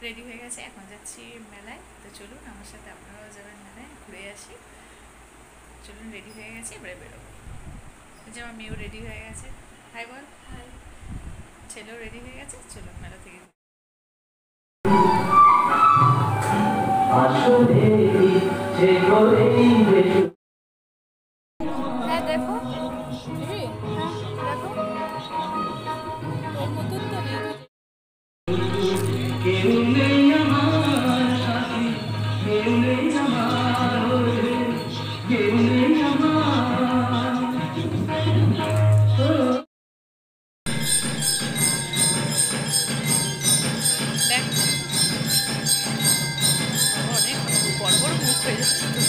Ready হয়ে গেছে, এখন যাচ্ছি মেলায়। তো চলুন আমার সাথে আপনারাও যাবেন মেলায়, ঘুরে আসি। চলুন, রেডি হয়ে গেছে, এবারে বেরোবো। যে আমার মেয়েও রেডি হয়ে গেছে, হাই বল। হাই। ছেলেও রেডি হয়ে গেছে, চলুন মেলা থেকে। হ্যাঁ দেখো, হ্যাঁ দেখো, তোর মতন তো নেই। দেখ, অনেক বড় বড় মুখ হয়ে যাচ্ছে তো।